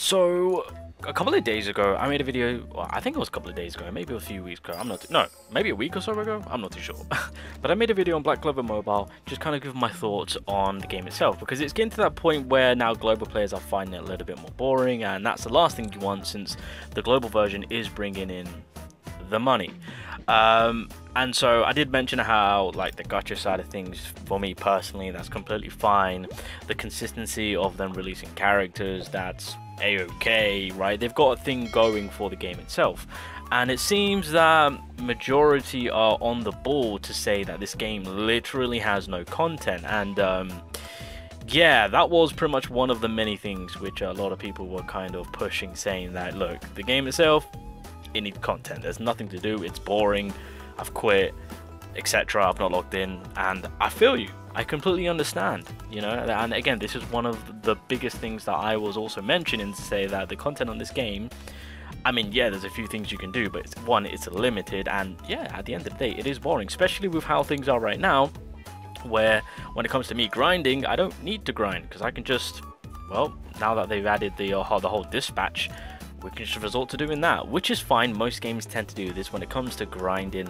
So a couple of days ago, I made a video. Well, I think it was a couple of days ago, maybe a few weeks ago. No, maybe a week or so ago. I'm not too sure. But I made a video on Black Clover Mobile, just kind of giving my thoughts on the game itself, because it's getting to that point where now global players are finding it a little bit more boring, and that's the last thing you want, since the global version is bringing in the money. And so I did mention how, like, the gacha side of things, for me personally, that's completely fine. The consistency of them releasing characters, that's a-okay, right? They've got a thing going for the game itself, and it seems that majority are on the ball to say that this game literally has no content. And yeah, that was pretty much one of the many things which a lot of people were kind of pushing, saying that, look, the game itself, it needs content, there's nothing to do, it's boring, I've quit, etc. I've not logged in. And I feel you, I completely understand, you know. And again, this is one of the biggest things that I was also mentioning, to say that the content on this game, I mean, yeah, there's a few things you can do, but it's limited, and yeah, at the end of the day, it is boring, especially with how things are right now, where when it comes to me grinding, I don't need to grind, because I can just, well, now that they've added the whole dispatch, we can just resort to doing that, which is fine. Most games tend to do this when it comes to grinding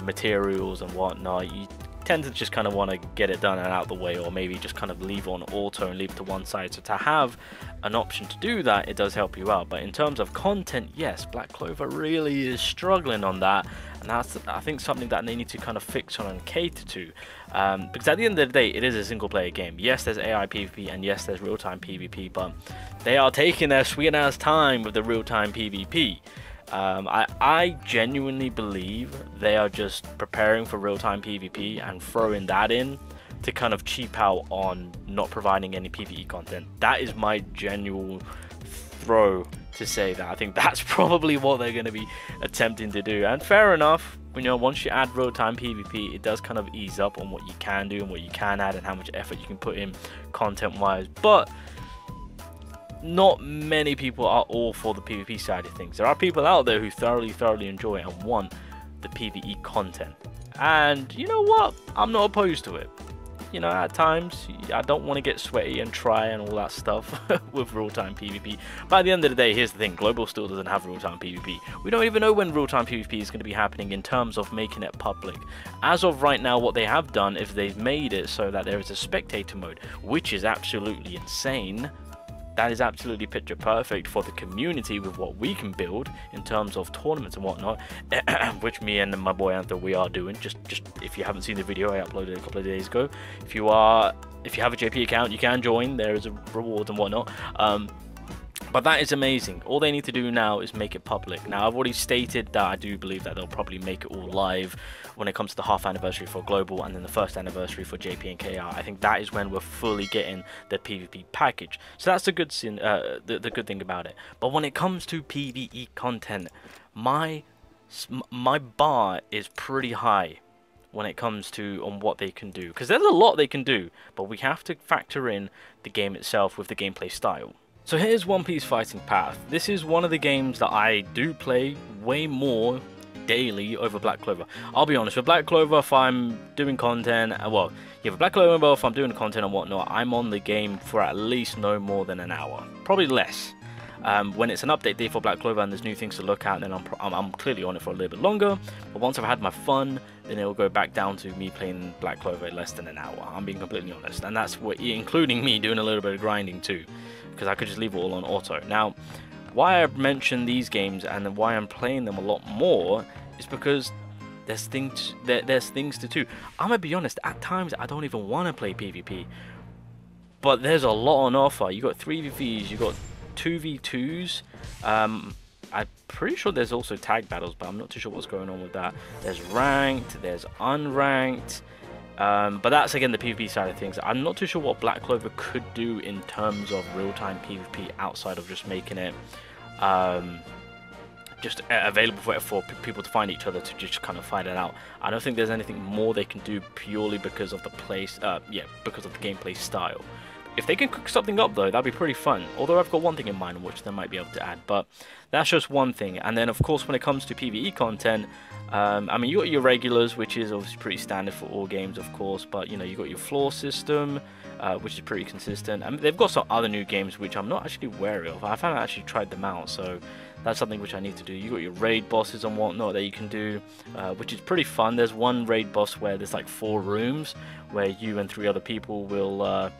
materials and whatnot. You tend to just kind of want to get it done and out of the way, or maybe just kind of leave on auto and leave it to one side. So to have an option to do that, it does help you out. But in terms of content, yes, Black Clover really is struggling on that, and that's, I think, something that they need to kind of fix on and cater to, because at the end of the day, it is a single player game. Yes, there's AI PvP, and yes, there's real-time PvP, but they are taking their sweet ass time with the real-time PvP. I genuinely believe they are just preparing for real-time PvP and throwing that in to kind of cheap out on not providing any PvE content. That is my genuine throw to say that. I think that's probably what they're going to be attempting to do, and fair enough. You know, once you add real-time PvP, it does kind of ease up on what you can do and what you can add and how much effort you can put in content-wise, but not many people are all for the PvP side of things. There are people out there who thoroughly enjoy it and want the PvE content, and you know what, I'm not opposed to it. You know, at times I don't want to get sweaty and try and all that stuff with real-time PvP, but at the end of the day, here's the thing, global still doesn't have real-time PvP. We don't even know when real-time PvP is going to be happening in terms of making it public. As of right now, what they have done is they've made it so that there is a spectator mode, which is absolutely insane. That is absolutely picture perfect for the community with what we can build in terms of tournaments and whatnot, which me and my boy Anthony, we are doing. Just if you haven't seen the video I uploaded a couple of days ago, if you have a JP account, you can join. There is a reward and whatnot. But that is amazing. All they need to do now is make it public. Now, I've already stated that I do believe that they'll probably make it all live when it comes to the half anniversary for global and then the first anniversary for JP and KR. I think that is when we're fully getting the PvP package. So that's the good good thing about it. But when it comes to PvE content, my bar is pretty high when it comes to on what they can do, because there's a lot they can do, but we have to factor in the game itself with the gameplay style. So here's One Piece Fighting Path. This is one of the games that I do play way more daily over Black Clover. I'll be honest, with Black Clover, if I'm doing content, well, yeah, with Black Clover, if I'm doing content and whatnot, I'm on the game for at least no more than an hour, probably less. When it's an update day for Black Clover and there's new things to look at, then I'm clearly on it for a little bit longer. But once I've had my fun, then it'll go back down to me playing Black Clover less than an hour. I'm being completely honest, and that's what, including me doing a little bit of grinding too, because I could just leave it all on auto. Now, why I mention these games and why I'm playing them a lot more is because there's things to do. I'm gonna be honest, at times I don't even want to play PvP, but there's a lot on offer. You got 3v3s, you got 2v2s. I'm pretty sure there's also tag battles, but I'm not too sure what's going on with that. There's ranked, there's unranked. But that's again the PvP side of things. I'm not too sure what Black Clover could do in terms of real-time PvP outside of just making it just available for people to find each other to just kind of find it out. I don't think there's anything more they can do purely because of the because of the gameplay style. If they can cook something up though, that'd be pretty fun. Although I've got one thing in mind which they might be able to add, but that's just one thing. And then of course when it comes to PvE content, I mean you got your regulars, which is obviously pretty standard for all games of course, but you know you got your floor system, which is pretty consistent. And they've got some other new games which I'm not actually wary of. I haven't actually tried them out, so that's something which I need to do. You got your raid bosses and whatnot that you can do, which is pretty fun. There's one raid boss where there's like 4 rooms where you and 3 other people will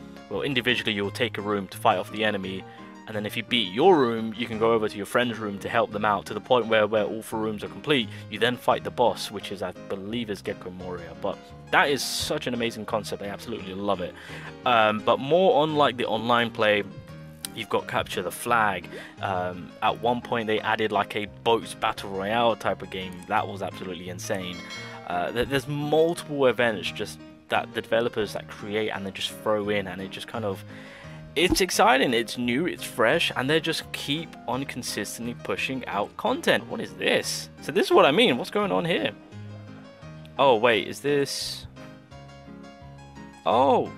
individually you'll take a room to fight off the enemy, and then if you beat your room, you can go over to your friend's room to help them out to the point where all 4 rooms are complete. You then fight the boss, which is I believe is Gecko Moria. But that is such an amazing concept. I absolutely love it. But more on like the online play. You've got Capture the Flag. At one point they added like a boats battle royale type of game. That was absolutely insane. There's multiple events just that the developers that create and they just throw in, and it just kind of, it's exciting, it's new, it's fresh, and they just keep on consistently pushing out content. What is this? So this is what I mean. What's going on here? Oh wait, is this? Oh,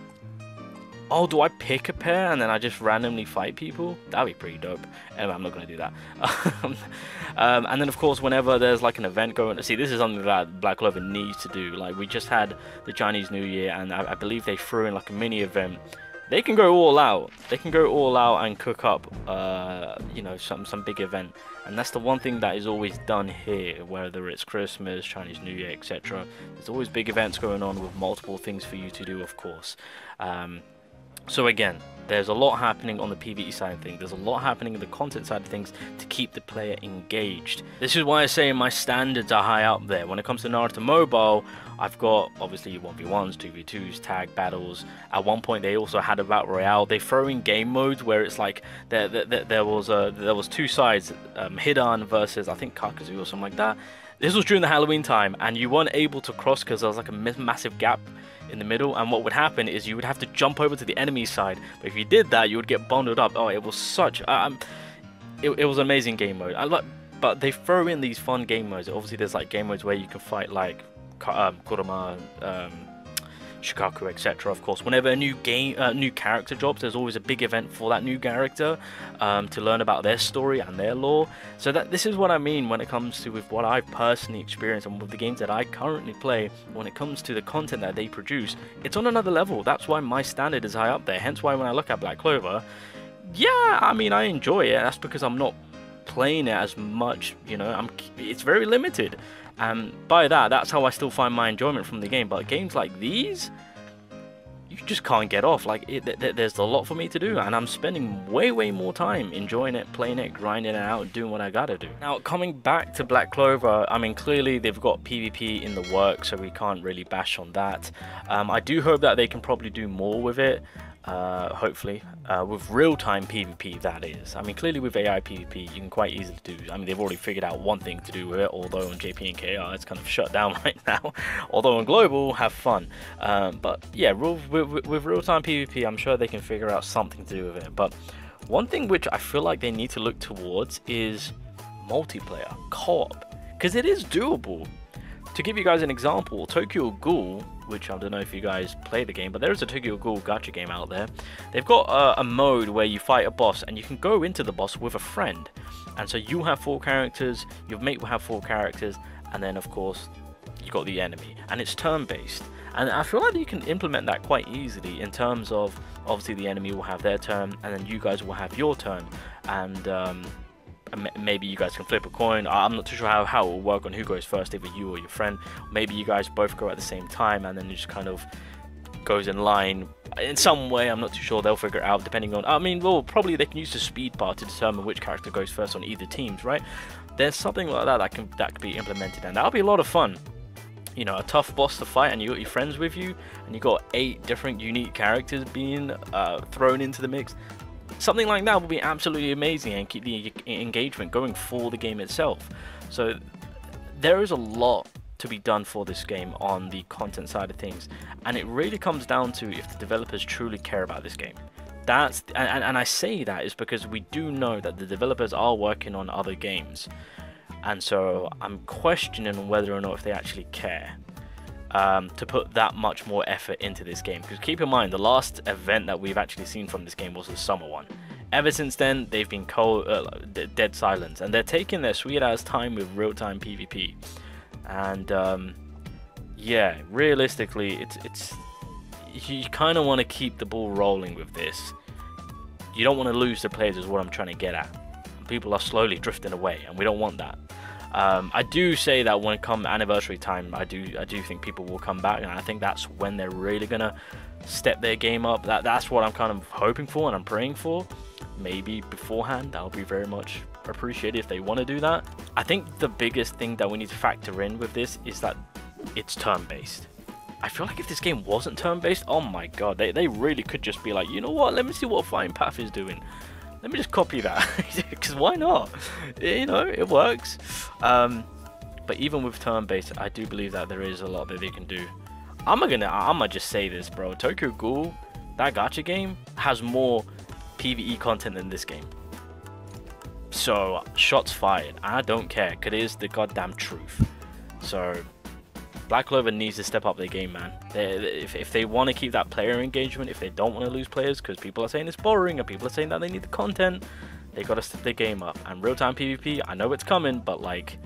do I pick a pair and then I just randomly fight people? That'd be pretty dope. Anyway, I'm not going to do that. And then, of course, whenever there's like an event going... See, this is something that Black Clover needs to do. Like, we just had the Chinese New Year, and I believe they threw in like a mini event. They can go all out. They can go all out and cook up, you know, some big event. And that's the one thing that is always done here, whether it's Christmas, Chinese New Year, etc. There's always big events going on with multiple things for you to do, of course. So again, there's a lot happening on the PvE side of things. There's a lot happening in the content side of things to keep the player engaged. This is why I say my standards are high up there. When it comes to Naruto Mobile, I've got obviously 1v1s, 2v2s, tag battles. At one point they also had a battle royale. They throw in game modes where it's like there was 2 sides, Hidan versus I think Kakazu or something like that. This was during the Halloween time, and you weren't able to cross because there was like a massive gap in the middle, and what would happen is you would have to jump over to the enemy side, but if you did that you would get bundled up. Oh, it was such it was an amazing game mode. But they throw in these fun game modes. Obviously there's like game modes where you can fight like Kurama, Shikaku, etc. Of course, whenever a new character drops, there's always a big event for that new character to learn about their story and their lore. So this is what I mean when it comes to with what I've personally experienced and with the games that I currently play. When it comes to the content that they produce, it's on another level. That's why my standard is high up there. Hence why when I look at Black Clover, yeah, I mean I enjoy it. That's because I'm not playing it as much. You know, it's very limited. By that's how I still find my enjoyment from the game. But games like these, you just can't get off. Like there's a lot for me to do, and I'm spending way more time enjoying it, playing it, grinding it out, doing what I gotta do. Now coming back to Black Clover, I mean clearly they've got PvP in the works, so we can't really bash on that. I do hope that they can probably do more with it. Hopefully with real-time PvP, that is. I mean clearly with AI PvP you can quite easily do. I mean they've already figured out one thing to do with it, although on JP and KR it's kind of shut down right now. Although on global, have fun. But yeah, with real-time PvP I'm sure they can figure out something to do with it. But one thing which I feel like they need to look towards is multiplayer, co-op, because it is doable. To give you guys an example, Tokyo Ghoul, which I don't know if you guys play the game, but there is a Tokyo Ghoul gacha game out there. They've got a mode where you fight a boss and you can go into the boss with a friend. And so you have 4 characters, your mate will have 4 characters, and then of course you got the enemy. And it's turn-based. And I feel like you can implement that quite easily in terms of, obviously the enemy will have their turn, and then you guys will have your turn. And maybe you guys can flip a coin. I'm not too sure how it will work on who goes first, either you or your friend. Maybe you guys both go at the same time, and then it just kind of goes in line in some way. I'm not too sure. They'll figure it out depending on, I mean, well, probably they can use the speed bar to determine which character goes first on either teams, right? There's something like that that could be implemented, and that'll be a lot of fun. You know, a tough boss to fight, and you got your friends with you, and you got 8 different unique characters being thrown into the mix. Something like that would be absolutely amazing and keep the engagement going for the game itself. So there is a lot to be done for this game on the content side of things, and it really comes down to if the developers truly care about this game. And I say that is because we do know that the developers are working on other games, and so I'm questioning whether or not if they actually care. to put that much more effort into this game. Because keep in mind, the last event that we've actually seen from this game was the summer one. Ever since then, they've been dead silence, and they're taking their sweet ass time with real-time PvP. And yeah, realistically, it's you kind of want to keep the ball rolling with this. You don't want to lose the players, is what I'm trying to get at. People are slowly drifting away, and we don't want that. I do say that when it comes anniversary time, I do think people will come back, and I think that's when they're really gonna step their game up. That's what I'm kind of hoping for and I'm praying for. Maybe beforehand, that'll be very much appreciated if they want to do that. I think the biggest thing that we need to factor in with this is that it's turn-based. I feel like if this game wasn't turn-based, oh my god, they really could just be like, you know what, let me see what Flying Path is doing. Let me just copy that, because why not? You know, it works. But even with turn-based, I do believe that there is a lot that they can do. I'ma just say this, bro. Tokyo Ghoul, that gacha game, has more PvE content than this game. So, shots fired. I don't care, because it is the goddamn truth. So, Black Clover needs to step up their game, man. If they want to keep that player engagement, if they don't want to lose players, because people are saying it's boring, and people are saying that they need the content, they got to step their game up. And real-time PvP, I know it's coming, but like,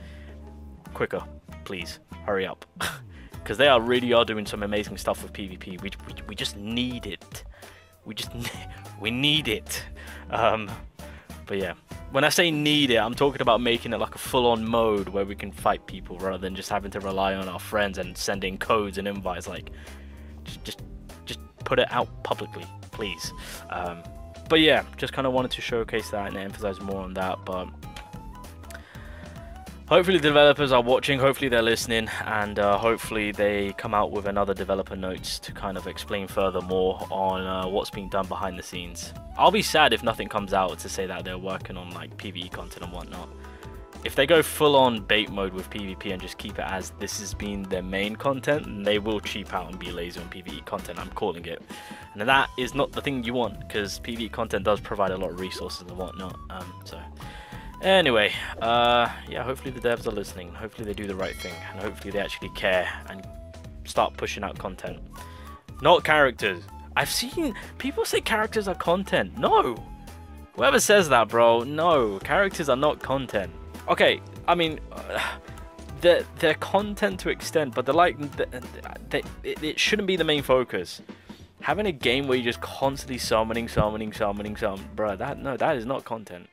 quicker, please, hurry up. Because they really are doing some amazing stuff with PvP. We just need it. We need it. But yeah, when I say need it, I'm talking about making it like a full-on mode where we can fight people rather than just having to rely on our friends and sending codes and invites. Like, just put it out publicly, please. But yeah, just kind of wanted to showcase that and emphasize more on that. But hopefully the developers are watching, hopefully they're listening, and hopefully they come out with another developer notes to kind of explain further more on what's being done behind the scenes. I'll be sad if nothing comes out to say that they're working on like PvE content and whatnot. If they go full on bait mode with PvP and just keep it as this has been their main content, then they will cheap out and be lazy on PvE content, I'm calling it. And that is not the thing you want, because PvE content does provide a lot of resources and whatnot. So anyway, yeah, hopefully the devs are listening, hopefully they do the right thing, and hopefully they actually care and start pushing out content. Not characters. I've seen people say characters are content. No! Whoever says that, bro, no. Characters are not content. Okay, I mean, they're content to extent, but they're like, it shouldn't be the main focus. Having a game where you're just constantly summoning, bro, that is not content.